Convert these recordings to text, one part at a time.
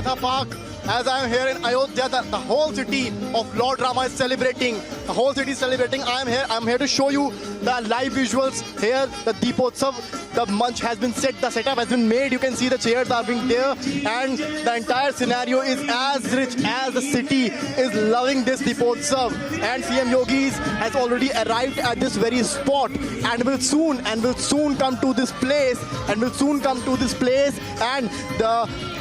Kamatha Park. As I am here in Ayodhya, the whole city of Lord Rama is celebrating. The whole city is celebrating. I'm here to show you the live visuals here. The Deepotsav, the munch has been set, the setup has been made. You can see the chairs are being there, and the entire scenario is as rich as the city is loving this Deepotsav. And CM Yogi has already arrived at this very spot, and will soon come to this place, and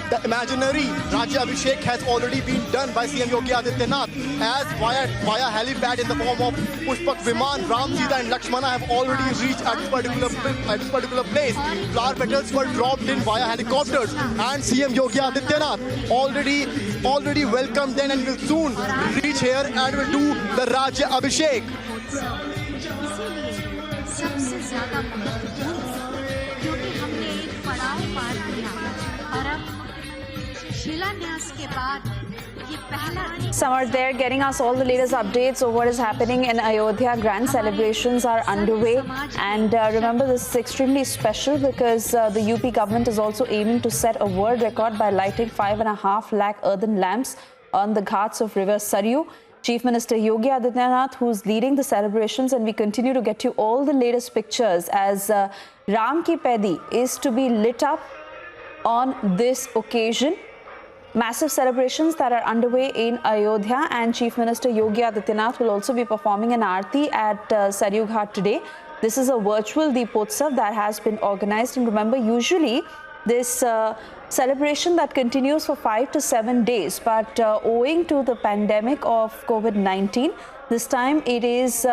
the imaginary Rajya Abhishek has already been done by CM Yogi Adityanath, as via helipad in the form of Pushpak Viman. Ram, Sita and Lakshmana have already reached at this particular place. Flower petals were dropped in via helicopters, and CM Yogi Adityanath already welcomed them and will soon reach here and will do the Rajya Abhishek. सबसे ज्यादा क्योंकि हमने एक पड़ाव पार किया और अब शिलान्यास के बाद ये पहला Some are there getting us all the latest updates of what is happening in Ayodhya. Grand celebrations are underway, and remember, this is extremely special because the UP government is also aiming to set a world record by lighting 5.5 lakh earthen lamps on the ghats of river Saryu. Chief Minister Yogi Adityanath, who's leading the celebrations, and we continue to get you all the latest pictures as Ram Ki Paidi is to be lit up on this occasion. Massive celebrations that are underway in Ayodhya, and Chief Minister Yogi Adityanath will also be performing an aarti at Saryu Ghat today. This is a virtual Deepotsav that has been organized, and remember, usually this celebration that continues for 5 to 7 days, but owing to the pandemic of COVID-19, this time it is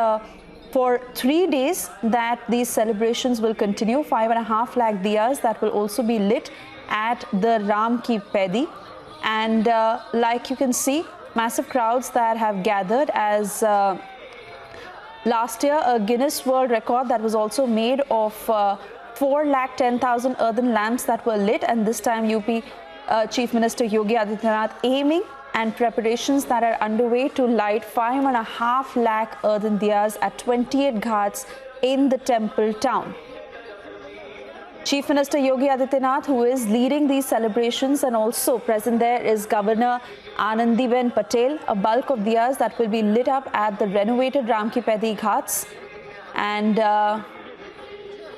for 3 days that these celebrations will continue. 5.5 lakh diyas that will also be lit at the Ram Ki Paidi. And like you can see, massive crowds that have gathered as last year a Guinness World Record that was also made of 4,10,000 earthen lamps that were lit, and this time UP Chief Minister Yogi Adityanath aiming and preparations that are underway to light 5.5 lakh earthen diyas at 28 ghats in the temple town. Chief Minister Yogi Adityanath, who is leading these celebrations, and also present there is Governor Anandiben Patel. A bulk of diyas that will be lit up at the renovated Ram Ki Paidi ghats, and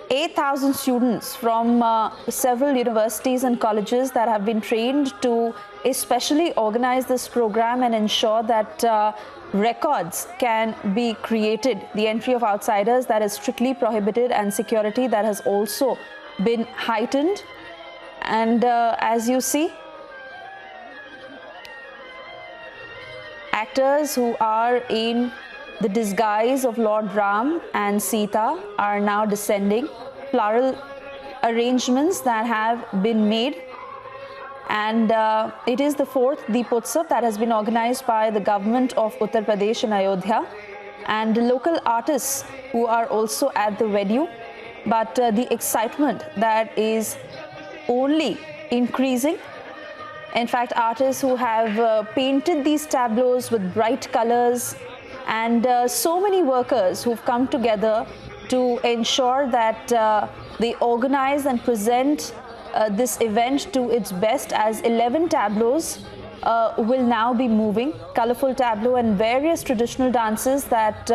8,000 students from several universities and colleges that have been trained to especially organize this program and ensure that records can be created. The entry of outsiders that is strictly prohibited, and security that has also been heightened. And as you see, actors who are in the disguise of Lord Ram and Sita are now descending. Floral arrangements that have been made, and it is the 4th Deepotsav that has been organized by the government of Uttar Pradesh in Ayodhya, and the local artists who are also at the venue. But the excitement that is only increasing. In fact, artists who have painted these tableaus with bright colors, and so many workers who've come together to ensure that they organize and present this event to its best, as 11 tableaus will now be moving. Colorful tableau and various traditional dances that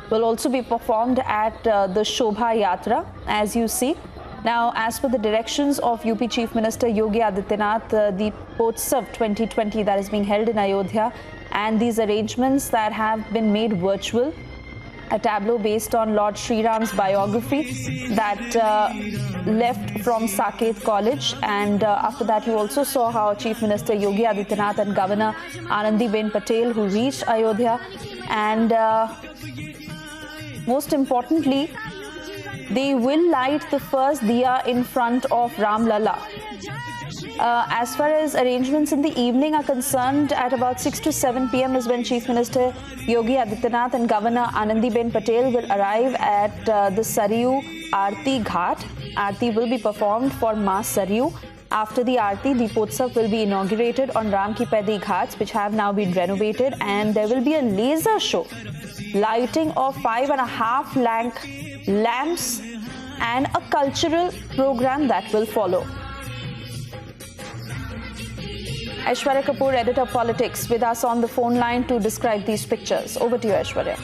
will also be performed at the Shobha Yatra, as you see. Now, as per the directions of UP Chief Minister Yogi Adityanath, the Deepotsav 2020 that is being held in Ayodhya, and these arrangements that have been made virtual, a tableau based on Lord Sri Ram's biography that left from Saket College, and after that you also saw how Chief Minister Yogi Adityanath and Governor Anandiben Patel, who reached Ayodhya, and most importantly, they will light the first diya in front of Ram Lalla. As far as arrangements in the evening are concerned, at about 6 to 7 p.m. is when Chief Minister Yogi Adityanath and Governor Anandiben Patel will arrive at the Saryu Aarti Ghat. Aarti will be performed for Ma Saryu. After the Aarti, Deepotsav will be inaugurated on Ram Ki Paidi Ghats, which have now been renovated, and there will be a laser show, lighting of 5.5 lakh lamps, and a cultural program that will follow. Aishwarya Kapoor, editor of Politics, with us on the phone line to describe these pictures. Over to you, Aishwarya.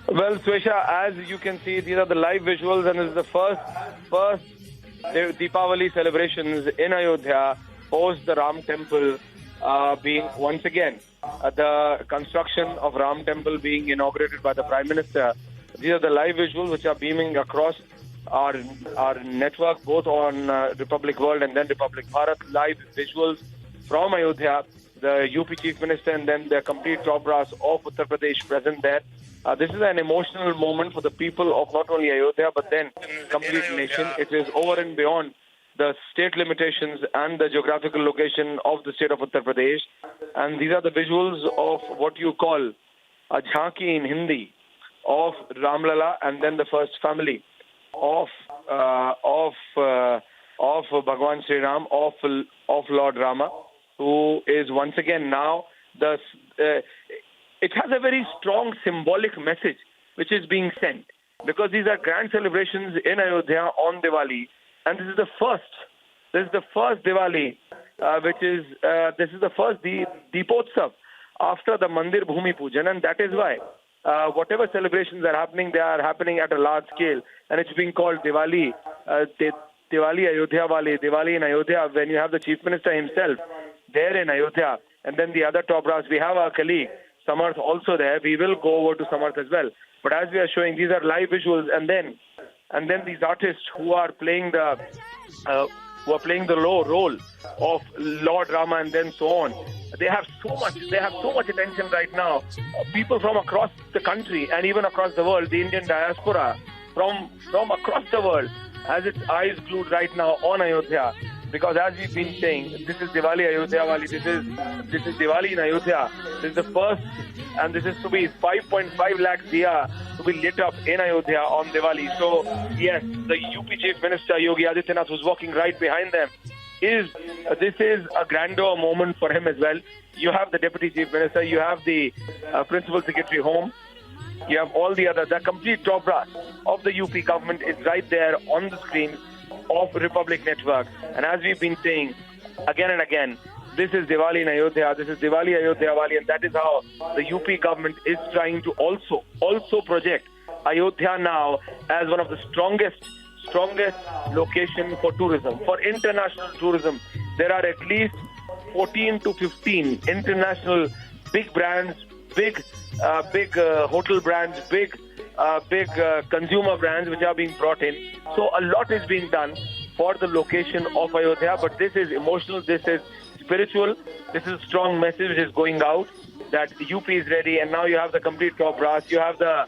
Well, Swesha, as you can see, these are the live visuals, and this is the first Deepavali celebrations in Ayodhya post the Ram Temple being once again the construction of Ram Temple being inaugurated by the Prime Minister. These are the live visuals which are beaming across our network, both on Republic World and then Republic Bharat. Live visuals from Ayodhya, the UP Chief Minister and then the complete top brass of Uttar Pradesh present there. This is an emotional moment for the people of not only Ayodhya but then complete nation. It is over and beyond the state limitations and the geographical location of the state of Uttar Pradesh. And these are the visuals of what you call a jhanki in Hindi of Ramlala and then the first family of Bhagwan Sri Ram, of Lord Rama, who is once again now it has a very strong symbolic message which is being sent, because these are grand celebrations in Ayodhya on Diwali, and this is the first Diwali, this is the first Deepotsav after the Mandir Bhumi Pujan, and that is why whatever celebrations are happening, they are happening at a large scale, and it's being called Diwali, Diwali Ayodhya Wali, Diwali in Ayodhya, when you have the Chief Minister himself there in Ayodhya, and then the other top brass. We have our colleague Samarth also there. We will go over to Samarth as well. But as we are showing, these are live visuals, and then these artists who are playing the low role of Lord Rama and then so on. They have so much attention right now. People from across the country and even across the world, the Indian diaspora from across the world has its eyes glued right now on Ayodhya. Because as we've been saying, this is Diwali Ayodhya Wali, this is Diwali in Ayodhya. This is the first, and this is to be 5.5 lakh diya to be lit up in Ayodhya on Diwali. So yes, the UP Chief Minister Yogi Adityanath, who's walking right behind them, this is a grandeur moment for him as well. You have the Deputy Chief Minister, you have the Principal Secretary Home, you have all the others. The complete top brass of the UP government is right there on the screen of Republic Network. And as we've been saying again and again, this is Diwali in Ayodhya, this is Diwali Ayodhya Wali, and that is how the UP government is trying to also project Ayodhya now as one of the strongest location for tourism, for international tourism. There are at least 14 to 15 international big brands, big hotel brands, big consumer brands which are being brought in. So a lot is being done for the location of Ayodhya, but this is emotional, this is spiritual, this is a strong message which is going out that UP is ready, and now you have the complete top brass, you have the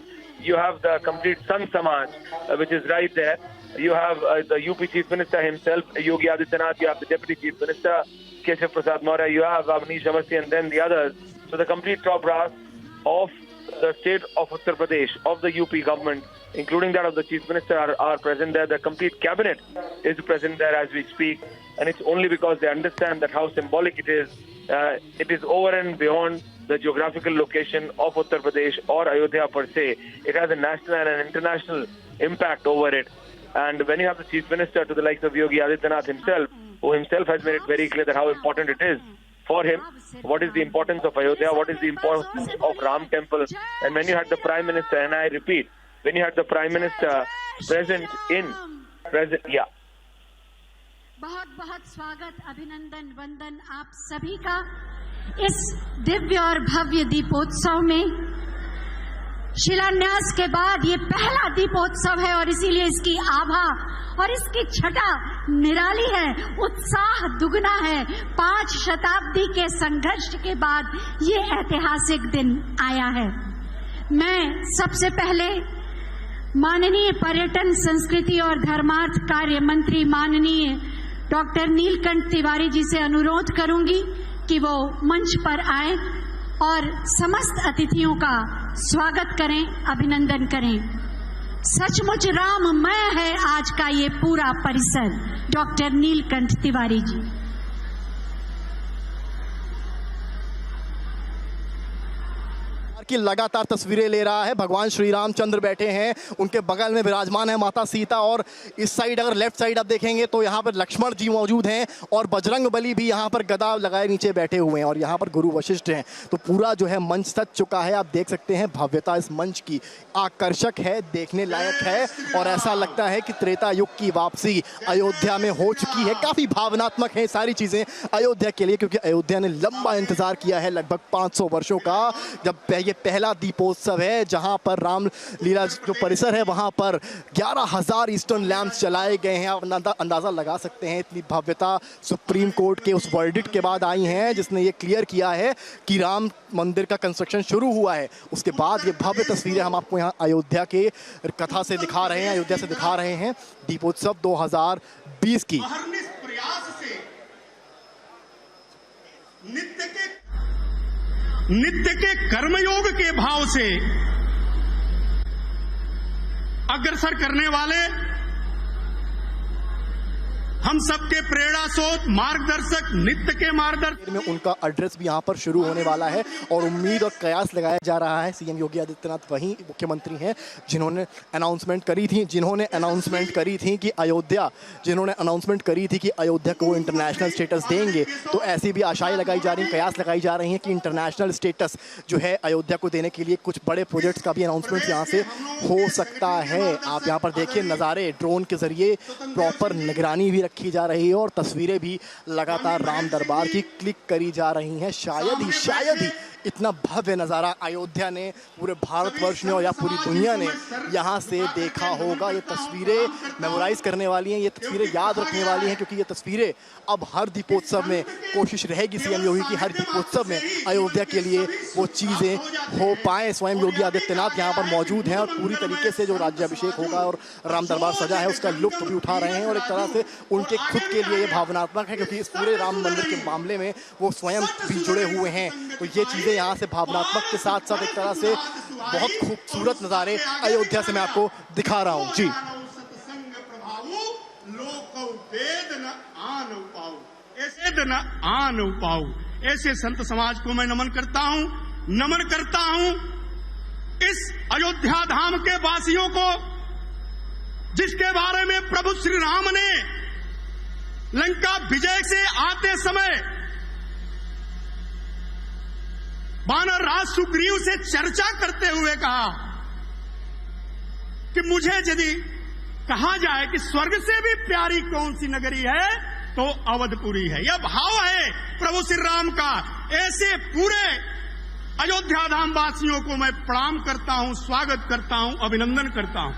complete Sant Samaj which is right there. You have the UP Chief Minister himself, Yogi Adityanath, you have the Deputy Chief Minister, Keshav Prasad Maurya, you have Avnish Awasthi, and then the others. So the complete top brass of the state of Uttar Pradesh, of the UP government, including that of the Chief Minister, are present there. The complete cabinet is present there as we speak, and it's only because they understand that how symbolic it is. It is over and beyond the geographical location of Uttar Pradesh or Ayodhya per se. It has a national and an international impact over it. And when you have the Chief Minister to the likes of Yogi Adityanath himself, who himself has made it very clear that how important it is for him, what is the importance of Ayodhya, what is the importance of Ram Temple, and when you had the Prime Minister, and I repeat, when you had the Prime Minister present, yeah. बहुत स्वागत, अभिनंदन, वंदन आप सभी का इस दिव्य और भव्य दीपोत्सव में। शिलान्यास के बाद ये पहला दीपोत्सव है और इसीलिए इसकी आभा और इसकी छटा निराली है, उत्साह दुगना है। 5 शताब्दी के संघर्ष के बाद ये ऐतिहासिक दिन आया है। मैं सबसे पहले माननीय पर्यटन, संस्कृति और धर्मार्थ कार्य मंत्री माननीय डॉक्टर नीलकंठ तिवारी जी से अनुरोध करूंगी कि वो मंच पर आए और समस्त अतिथियों का स्वागत करें, अभिनंदन करें। सचमुच राममय है आज का ये पूरा परिसर। डॉक्टर नीलकंठ तिवारी जी। की लगातार तस्वीरें ले रहा है। भगवान श्री रामचंद्र बैठे हैं, उनके बगल में विराजमान है माता सीता, और इस साइड अगर लेफ्ट साइड आप देखेंगे तो यहाँ पर लक्ष्मण जी मौजूद हैं और बजरंग बली भी यहाँ पर गदा लगाए नीचे बैठे हुए हैं, और यहाँ पर गुरु वशिष्ठ हैं। तो पूरा जो है मंच सज चुका है। आप देख सकते हैं भव्यता इस मंच की आकर्षक है, देखने लायक है, और ऐसा लगता है कि त्रेता युग की वापसी अयोध्या में हो चुकी है। काफ़ी भावनात्मक है सारी चीज़ें अयोध्या के लिए, क्योंकि अयोध्या ने लंबा इंतजार किया है, लगभग 500 वर्षों का। जब ये पहला दीपोत्सव है जहां पर रामलीला जो परिसर है वहां पर 11,000 ईस्टर्न लैंप्स जलाए गए हैं। आप अंदाजा लगा सकते हैं इतनी भव्यता सुप्रीम कोर्ट के उस वर्डिक्ट के बाद आई है जिसने ये क्लियर किया है कि राम मंदिर का कंस्ट्रक्शन शुरू हुआ है। उसके बाद ये भव्य तस्वीरें हम आपको यहाँ अयोध्या के कथा से दिखा रहे हैं, अयोध्या से दिखा रहे हैं दीपोत्सव 2020 की। नित्य के कर्मयोग के भाव से अग्रसर करने वाले हम सबके प्रेरणा स्रोत मार्गदर्शक नित्य के मार्गदर्शक में उनका एड्रेस भी यहाँ पर शुरू होने वाला है, और उम्मीद और कयास लगाया जा रहा है सीएम योगी आदित्यनाथ वही मुख्यमंत्री हैं जिन्होंने अनाउंसमेंट करी थी कि अयोध्या को इंटरनेशनल स्टेटस देंगे। तो ऐसी भी आशाएं लगाई जा रही हैं, कयास लगाई जा रही हैं कि इंटरनेशनल स्टेटस जो है अयोध्या को देने के लिए कुछ बड़े प्रोजेक्ट्स का भी अनाउंसमेंट यहाँ से हो सकता है। आप यहाँ पर देखिए नज़ारे, ड्रोन के जरिए प्रॉपर निगरानी भी रखी जा रही है और तस्वीरें भी लगातार राम दरबार की क्लिक करी जा रही हैं। शायद ही इतना भव्य नज़ारा अयोध्या ने, पूरे भारतवर्ष ने और या पूरी दुनिया ने यहाँ से देखा होगा। ये तस्वीरें मेमोराइज करने वाली हैं, ये तस्वीरें याद रखने वाली हैं, क्योंकि ये तस्वीरें अब हर दीपोत्सव में कोशिश रहेगी सीएम योगी की, हर दीपोत्सव में अयोध्या के लिए वो चीज़ें हो पाएँ। स्वयं योगी आदित्यनाथ यहाँ पर मौजूद हैं और पूरी तरीके से जो राज्याभिषेक होगा और राम दरबार सजा है उसका लुत्फ भी उठा रहे हैं, और एक तरह से उनके खुद के लिए ये भावनात्मक है क्योंकि इस पूरे राम मंदिर के मामले में वो स्वयं भी जुड़े हुए हैं। तो ये चीज़ें यहाँ से भावनात्मक के साथ साथ एक तरह से बहुत खूबसूरत नज़ारे अयोध्या से मैं आपको दिखा रहा हूँ। जी ऐसे संत समाज को मैं नमन करता हूँ इस अयोध्या धाम के वासियों को, जिसके बारे में प्रभु श्री राम ने लंका विजय से आते समय वानर राज सुग्रीव से चर्चा करते हुए कहा कि मुझे यदि कहा जाए कि स्वर्ग से भी प्यारी कौन सी नगरी है तो अवधपुरी है। यह भाव है प्रभु श्री राम का। ऐसे पूरे अयोध्या धाम वासियों को मैं प्रणाम करता हूं, स्वागत करता हूं, अभिनंदन करता हूं।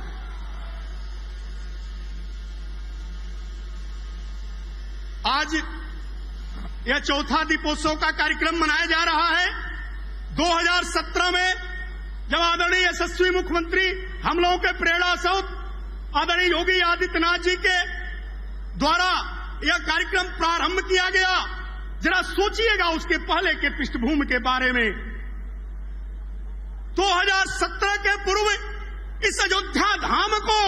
आज यह चौथा दीपोत्सव का कार्यक्रम मनाया जा रहा है। 2017 में जब आदरणीय यशस्वी मुख्यमंत्री हम लोगों के प्रेरणा स्रोत आदरणीय योगी आदित्यनाथ जी के द्वारा यह कार्यक्रम प्रारंभ किया गया, जरा सोचिएगा उसके पहले के पृष्ठभूमि के बारे में। 2017 के पूर्व इस अयोध्या धाम को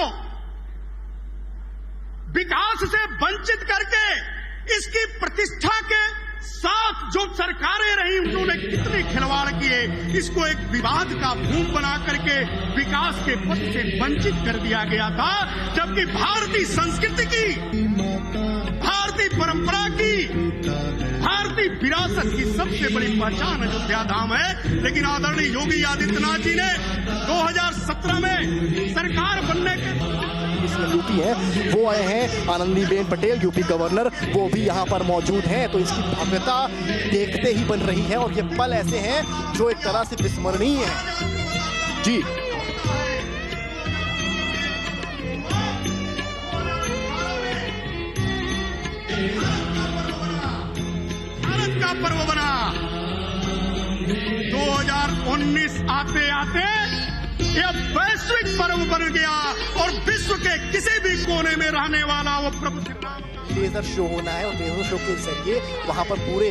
विकास से वंचित करके इसकी प्रतिष्ठा के साथ जो सरकारें रही उन्होंने कितने खिलवाड़ किए। इसको एक विवाद का भूमि बना करके विकास के पथ से वंचित कर दिया गया था, जबकि भारतीय संस्कृति की, भारतीय परंपरा की, भारतीय विरासत की सबसे बड़ी पहचान अयोध्या धाम है। लेकिन आदरणीय योगी आदित्यनाथ जी ने 2017 में सरकार बनने के यूपी है वो आए हैं, आनंदीबेन पटेल यूपी गवर्नर, वो भी यहाँ पर मौजूद हैं। तो इसकी भव्यता देखते ही बन रही है और ये पल ऐसे हैं जो एक तरह से विस्मरणीय है। जी भारत का पर्व बना। 2019 आते आते यह वैश्विक पर्व बन गया और विश्व के किसी भी कोने में रहने वाला वो प्रभु श्री राम लेजर शो होना है और लेजर शो के जरिए वहाँ पर पूरे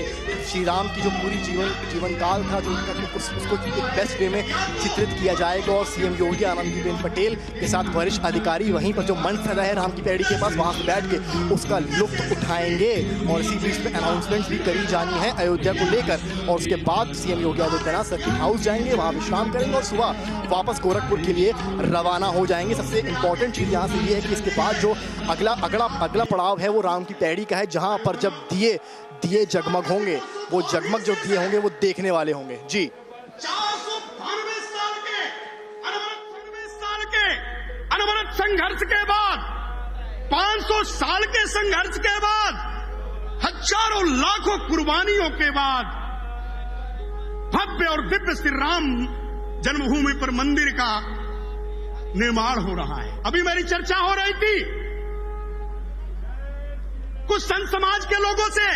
श्री राम की जो पूरी जीवन काल था जो उसको एक बेस्ट वे में चित्रित किया जाएगा। और सीएम योगी आनंदीबेन पटेल के साथ वरिष्ठ अधिकारी वहीं पर जो मंच सजा है राम की पैड़ी के पास वहाँ से बैठ के उसका लुत्फ उठाएंगे। और इसी बीच में अनाउंसमेंट्स भी करी जानी है अयोध्या को लेकर। और उसके बाद CM Yogi Adityanath circuit house जाएंगे, वहाँ विश्राम करेंगे और सुबह वापस गोरखपुर के लिए रवाना हो जाएंगे। सबसे इंपॉर्टेंट चीज़ यहाँ से ये है कि इसके बाद जो अगला पड़ाव है वो राम की पैड़ी का है, जहाँ पर जब दिए जगमग होंगे, वो जगमग जो दिए होंगे वो देखने वाले होंगे। जी 492 साल के अनवरत संघर्ष के बाद, 500 साल के संघर्ष के बाद, हजारों लाखों कुर्बानियों के बाद भव्य और दिव्य श्री राम जन्मभूमि पर मंदिर का निर्माण हो रहा है। अभी मेरी चर्चा हो रही थी कुछ संत समाज के लोगों से,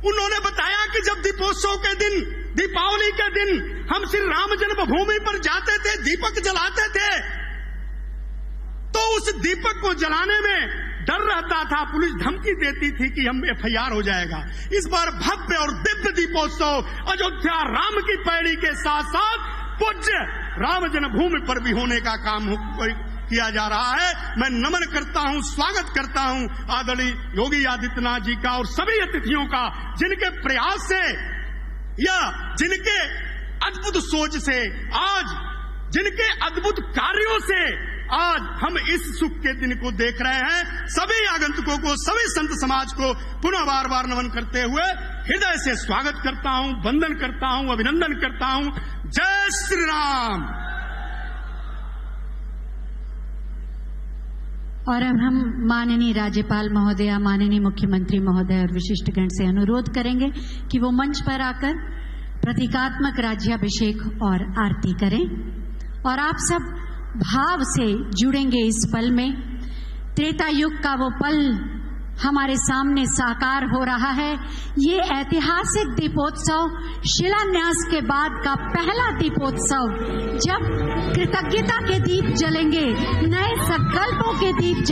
उन्होंने बताया कि जब दीपोत्सव के दिन, दीपावली के दिन हम श्री राम जन्मभूमि पर जाते थे, दीपक जलाते थे, तो उस दीपक को जलाने में डर रहता था, पुलिस धमकी देती थी कि हम एफआईआर हो जाएगा। इस बार भव्य और दिव्य दीपोत्सव अयोध्या राम की पैड़ी के साथ साथ पूज्य राम जन्मभूमि पर भी होने का काम किया जा रहा है। मैं नमन करता हूं, स्वागत करता हूं आदरणीय योगी आदित्यनाथ जी का और सभी अतिथियों का, जिनके प्रयास से या जिनके अद्भुत सोच से, आज जिनके अद्भुत कार्यों से आज हम इस सुख के दिन को देख रहे हैं। सभी आगंतुकों को, सभी संत समाज को पुनः बार बार नमन करते हुए हृदय से स्वागत करता हूं, वंदन करता हूं, अभिनंदन करता हूं। जय श्री राम। और अब हम माननीय राज्यपाल महोदया, माननीय मुख्यमंत्री महोदय और विशिष्टगण से अनुरोध करेंगे कि वो मंच पर आकर प्रतीकात्मक राज्याभिषेक और आरती करें और आप सब भाव से जुड़ेंगे इस पल में। त्रेता युग का वो पल हमारे सामने साकार हो रहा है। ये ऐतिहासिक दीपोत्सव शिलान्यास के बाद का पहला दीपोत्सव, जब कृतज्ञता के दीप जलेंगे, नए संकल्पों के दीप